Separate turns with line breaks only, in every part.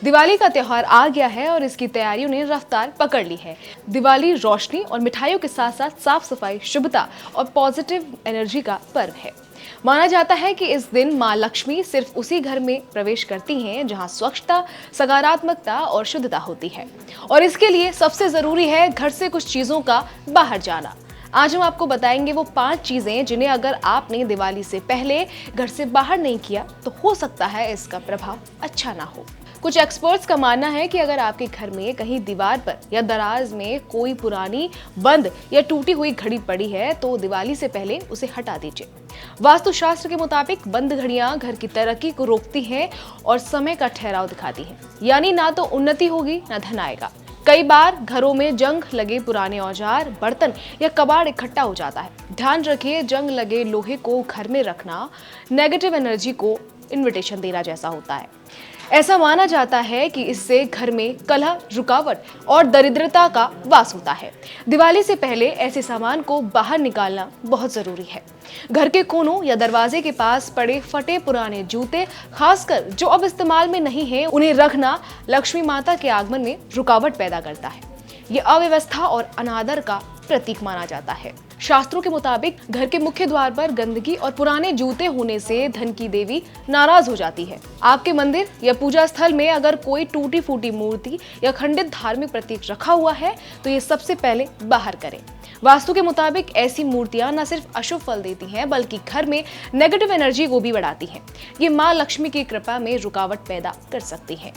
दिवाली का त्योहार आ गया है और इसकी तैयारियों ने रफ्तार पकड़ ली है। दिवाली रोशनी और मिठाइयों के साथ साथ साफ सफाई, शुभता और पॉजिटिव एनर्जी का पर्व है। माना जाता है कि इस दिन मां लक्ष्मी सिर्फ उसी घर में प्रवेश करती हैं जहां स्वच्छता, सकारात्मकता और शुद्धता होती है। और इसके लिए सबसे जरूरी है घर से कुछ चीजों का बाहर जाना। आज हम आपको बताएंगे वो 5 चीजें जिन्हें अगर आपने दिवाली से पहले घर से बाहर नहीं किया तो हो सकता है इसका प्रभाव अच्छा ना हो। कुछ एक्सपर्ट्स का मानना है कि अगर आपके घर में कहीं दीवार पर या दराज में कोई पुरानी, बंद या टूटी हुई घड़ी पड़ी है तो दिवाली से पहले उसे हटा दीजिए। वास्तुशास्त्र के मुताबिक बंद घड़ियां घर की तरक्की को रोकती हैं और समय का ठहराव दिखाती हैं, यानी ना तो उन्नति होगी ना धन आएगा। कई बार घरों में जंग लगे पुराने औजार, बर्तन या कबाड़ इकट्ठा हो जाता है। ध्यान रखिए, जंग लगे लोहे को घर में रखना नेगेटिव एनर्जी को इन्विटेशन देना जैसा होता है। ऐसा माना जाता है कि इससे घर में कलह, रुकावट और दरिद्रता का वास होता है। दिवाली से पहले ऐसे सामान को बाहर निकालना बहुत जरूरी है। घर के कोनों या दरवाजे के पास पड़े फटे पुराने जूते, खासकर जो अब इस्तेमाल में नहीं है, उन्हें रखना लक्ष्मी माता के आगमन में रुकावट पैदा करता है। ये अव्यवस्था और अनादर का प्रतीक माना जाता है। शास्त्रों के मुताबिक घर के मुख्य द्वार पर गंदगी और पुराने जूते होने से धन की देवी नाराज हो जाती है। आपके मंदिर या पूजा स्थल में अगर कोई टूटी फूटी मूर्ति या खंडित धार्मिक प्रतीक रखा हुआ है तो ये सबसे पहले बाहर करें। वास्तु के मुताबिक ऐसी मूर्तियां न सिर्फ अशुभ फल देती हैं बल्कि घर में नेगेटिव एनर्जी को भी बढ़ाती हैं। ये मां लक्ष्मी की कृपा में रुकावट पैदा कर सकती है।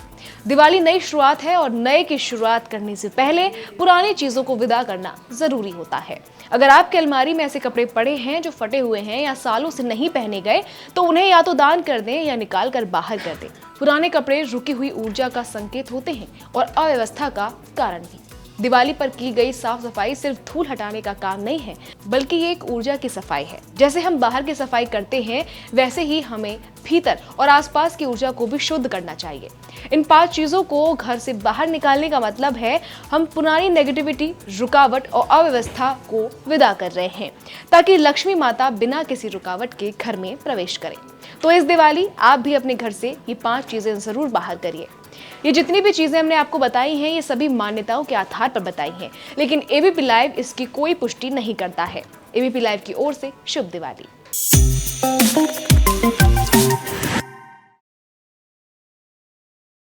दिवाली नई शुरुआत है और नए की शुरुआत करने से पहले पुरानी चीजों को विदा करना जरूरी होता है। अगर आपके अलमारी में ऐसे कपड़े पड़े हैं जो फटे हुए हैं या सालों से नहीं पहने गए तो उन्हें या तो दान कर दें या निकाल कर बाहर कर दें। पुराने कपड़े रुकी हुई ऊर्जा का संकेत होते हैं और अव्यवस्था का कारण भी। दिवाली पर की गई साफ सफाई सिर्फ धूल हटाने का काम नहीं है, बल्कि ये एक ऊर्जा की सफाई है। जैसे हम बाहर की सफाई करते हैं वैसे ही हमें भीतर और आसपास की ऊर्जा को भी शुद्ध करना चाहिए। इन 5 चीजों को घर से बाहर निकालने का मतलब है हम पुरानी नेगेटिविटी, रुकावट और अव्यवस्था को विदा कर रहे हैं ताकि लक्ष्मी माता बिना किसी रुकावट के घर में प्रवेश करें। तो इस दिवाली आप भी अपने घर से ये 5 चीजें जरूर बाहर करिए। ये जितनी भी चीजें हमने आपको बताई हैं ये सभी मान्यताओं के आधार पर बताई हैं, लेकिन एबीपी लाइव इसकी कोई पुष्टि नहीं करता है। एबीपी लाइव की ओर से शुभ दिवाली।